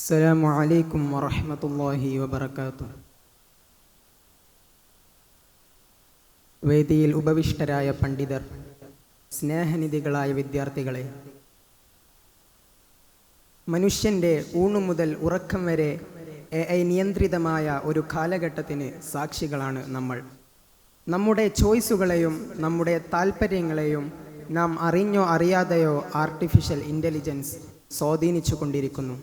അസ്സലാമു അലൈക്കും വറഹ്മത്തുള്ളാഹി വബറകാതുഹു. വേദിയിൽ ഉപവിഷ്ടരായ പണ്ഡിതർ, സ്നേഹനിധികളായ വിദ്യാർത്ഥികളെ, മനുഷ്യൻ്റെ ഊണു മുതൽ ഉറക്കം വരെ AI നിയന്ത്രിതമായ ഒരു കാലഘട്ടത്തിന് സാക്ഷികളാണ് നമ്മൾ. നമ്മുടെ ചോയ്സുകളെയും നമ്മുടെ താൽപ്പര്യങ്ങളെയും നാം അറിഞ്ഞോ അറിയാതെയോ ആർട്ടിഫിഷ്യൽ ഇൻ്റലിജൻസ് സ്വാധീനിച്ചു കൊണ്ടിരിക്കുന്നു.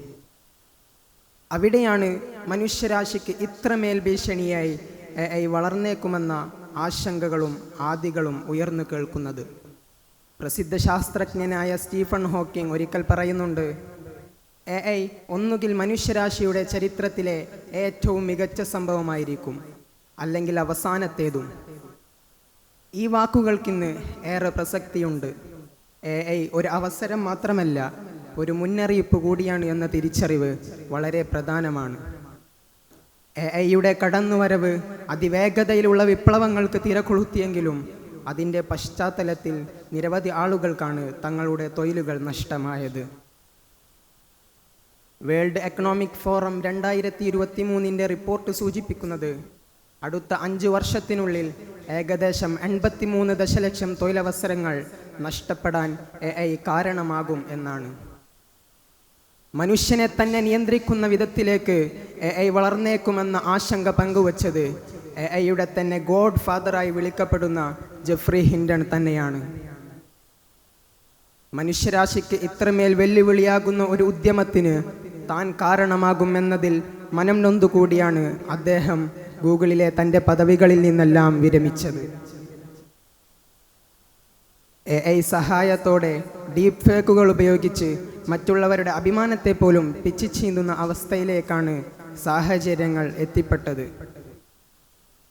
അവിടെയാണ് മനുഷ്യരാശിക്ക് ഇത്രമേൽ ഭീഷണിയായി AI വളർന്നേക്കുമെന്ന ആശങ്കകളും ആദികളും ഉയർന്നു കേൾക്കുന്നത്. പ്രസിദ്ധ ശാസ്ത്രജ്ഞനായ സ്റ്റീഫൻ ഹോക്കിംഗ് ഒരിക്കൽ പറയുന്നുണ്ട്, AI ഒന്നുകിൽ മനുഷ്യരാശിയുടെ ചരിത്രത്തിലെ ഏറ്റവും മികച്ച സംഭവമായിരിക്കും, അല്ലെങ്കിൽ അവസാനത്തേതും. ഈ വാക്കുകൾക്കിന്ന് ഏറെ പ്രസക്തിയുണ്ട്. AI ഒരു അവസരം മാത്രമല്ല, ഒരു മുന്നറിയിപ്പ് കൂടിയാണ് എന്ന തിരിച്ചറിവ് വളരെ പ്രധാനമാണ്. AI കടന്നുവരവ് അതിവേഗതയിലുള്ള വിപ്ലവങ്ങൾക്ക് തിരകൊളുത്തിയെങ്കിലും അതിൻ്റെ പശ്ചാത്തലത്തിൽ നിരവധി ആളുകൾക്കാണ് തങ്ങളുടെ തൊഴിലുകൾ നഷ്ടമായത്. വേൾഡ് എക്കണോമിക് ഫോറം 2023 റിപ്പോർട്ട് സൂചിപ്പിക്കുന്നത് അടുത്ത 5 വർഷത്തിനുള്ളിൽ ഏകദേശം 83 ദശലക്ഷം തൊഴിലവസരങ്ങൾ നഷ്ടപ്പെടാൻ AI കാരണമാകും എന്നാണ്. മനുഷ്യനെ തന്നെ നിയന്ത്രിക്കുന്ന വിധത്തിലേക്ക് AI വളർന്നേക്കുമെന്ന ആശങ്ക പങ്കുവച്ചത് AI തന്നെ ഗോഡ് ഫാദറായി വിളിക്കപ്പെടുന്ന ജെഫ്രി ഹിൻഡൺ തന്നെയാണ്. മനുഷ്യരാശിക്ക് ഇത്രമേൽ വെല്ലുവിളിയാകുന്ന ഒരു ഉദ്യമത്തിന് താൻ കാരണമാകുമെന്നതിൽ മനം നൊന്തുകൂടിയാണ് അദ്ദേഹം ഗൂഗിളിലെ തൻ്റെ പദവികളിൽ നിന്നെല്ലാം വിരമിച്ചത്. AI സഹായത്തോടെ ഡീപ് ഫേക്കുകൾ ഉപയോഗിച്ച് മറ്റുള്ളവരുടെ അഭിമാനത്തെ പോലും പിച്ചിച്ചീന്തുന്ന അവസ്ഥയിലേക്കാണ് സാഹചര്യങ്ങൾ എത്തിപ്പെട്ടത്.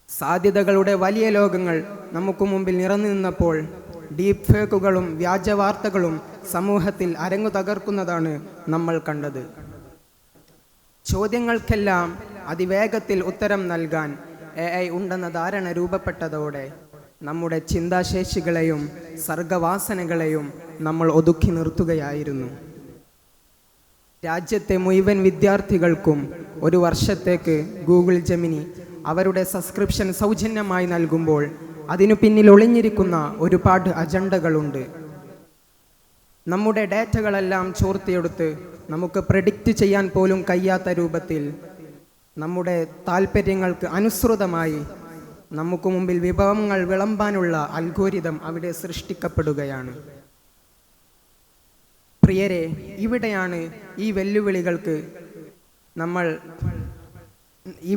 സാധ്യതകളുടെ വലിയ ലോകങ്ങൾ നമുക്ക് മുമ്പിൽ നിറഞ്ഞു നിന്നപ്പോൾ ഡീപ് ഫേക്കുകളും വ്യാജവാർത്തകളും സമൂഹത്തിൽ അരങ്ങു തകർക്കുന്നതാണ് നമ്മൾ കണ്ടത്. ചോദ്യങ്ങൾക്കെല്ലാം അതിവേഗത്തിൽ ഉത്തരം നൽകാൻ AI ഉണ്ടെന്ന ധാരണ രൂപപ്പെട്ടതോടെ നമ്മുടെ ചിന്താശേഷികളെയും സർഗവാസനകളെയും നമ്മൾ ഒതുക്കി നിർത്തുകയായിരുന്നു. രാജ്യത്തെ മുഴുവൻ വിദ്യാർത്ഥികൾക്കും 1 വർഷത്തേക്ക് ഗൂഗിൾ ജെമിനി അവരുടെ സബ്സ്ക്രിപ്ഷൻ സൗജന്യമായി നൽകുമ്പോൾ അതിനു പിന്നിൽ ഒളിഞ്ഞിരിക്കുന്ന ഒരുപാട് അജണ്ടകളുണ്ട്. നമ്മുടെ ഡാറ്റകളെല്ലാം ചോർത്തിയെടുത്ത് നമുക്ക് പ്രെഡിക്റ്റ് ചെയ്യാൻ പോലും കഴിയാത്ത രൂപത്തിൽ നമ്മുടെ താൽപ്പര്യങ്ങൾക്ക് അനുസൃതമായി നമുക്ക് മുമ്പിൽ വിഭവങ്ങൾ വിളമ്പാനുള്ള അൽഗോരിതം അവിടെ സൃഷ്ടിക്കപ്പെടുകയാണ്. പ്രിയരെ, ഇവിടെയാണ് ഈ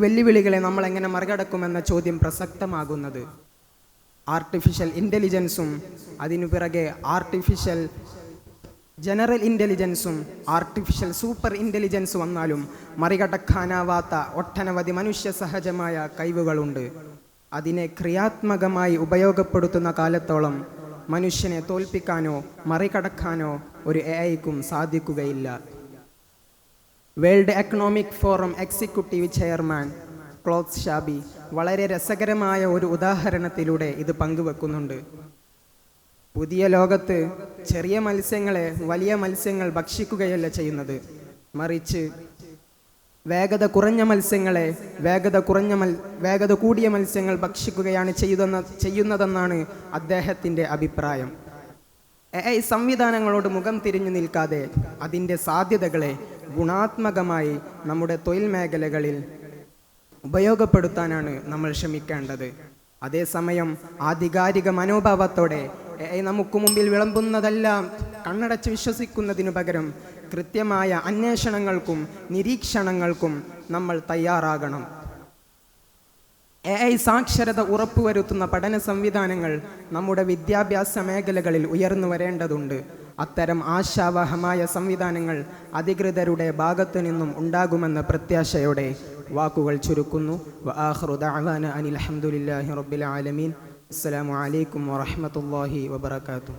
വെല്ലുവിളികളെ നമ്മൾ എങ്ങനെ മറികടക്കുമെന്ന ചോദ്യം പ്രസക്തമാകുന്നത്. ആർട്ടിഫിഷ്യൽ ഇൻ്റലിജൻസും അതിനു പിറകെ ആർട്ടിഫിഷ്യൽ ജനറൽ ഇൻ്റലിജൻസും ആർട്ടിഫിഷ്യൽ സൂപ്പർ ഇൻ്റലിജൻസ് വന്നാലും മറികടക്കാനാവാത്ത ഒട്ടനവധി മനുഷ്യ സഹജമായ കഴിവുകളുണ്ട്. അതിനെ ക്രിയാത്മകമായി ഉപയോഗപ്പെടുത്തുന്ന കാലത്തോളം മനുഷ്യനെ തോൽപ്പിക്കാനോ മറികടക്കാനോ ഒരു AIക്കും സാധിക്കുകയില്ല. World economic forum executive chairman close Shabi വളരെ രസകരമായ ഒരു ഉദാഹരണത്തിലൂടെ ഇത് പങ്കുവെക്കുന്നുണ്ട്. പുതിയ ലോകത്ത് ചെറിയ മത്സ്യങ്ങളെ വലിയ മത്സ്യങ്ങൾ ഭക്ഷിക്കുകയല്ല ചെയ്യുന്നത്, മറിച്ച് വേഗത കുറഞ്ഞ മത്സ്യങ്ങളെ വേഗത കൂടിയ മത്സ്യങ്ങൾ ഭക്ഷിക്കുകയാണ് ചെയ്യുന്നതെന്നാണ് അദ്ദേഹത്തിൻ്റെ അഭിപ്രായം. AI സംവിധാനങ്ങളോട് മുഖം തിരിഞ്ഞു നിൽക്കാതെ അതിൻ്റെ സാധ്യതകളെ ഗുണാത്മകമായി നമ്മുടെ തൊഴിൽ മേഖലകളിൽ ഉപയോഗപ്പെടുത്താനാണ് നമ്മൾ ശ്രമിക്കേണ്ടത്. അതേസമയം ആധികാരിക മനോഭാവത്തോടെ AI നമുക്ക് മുമ്പിൽ വിളമ്പുന്നതെല്ലാം കണ്ണടച്ച് വിശ്വസിക്കുന്നതിനു പകരം കൃത്യമായ അന്വേഷണങ്ങൾക്കും നിരീക്ഷണങ്ങൾക്കും നമ്മൾ തയ്യാറാകണം. AI സാക്ഷരത ഉറപ്പുവരുത്തുന്ന പഠന സംവിധാനങ്ങൾ നമ്മുടെ വിദ്യാഭ്യാസ മേഖലകളിൽ ഉയർന്നു വരേണ്ടതുണ്ട്. അത്തരം ആശാവഹമായ സംവിധാനങ്ങൾ അധികൃതരുടെ ഭാഗത്തു നിന്നും ഉണ്ടാകുമെന്ന പ്രത്യാശയോടെ വാക്കുകൾ ചുരുക്കുന്നു. വആഖിറു ദഅവാന അനിൽ ഹംദുലില്ലാഹി റബ്ബിൽ ആലമീൻ. അസ്സലാമു അലൈക്കും വറഹ്മത്തുള്ളാഹി വബറകാതുഹു.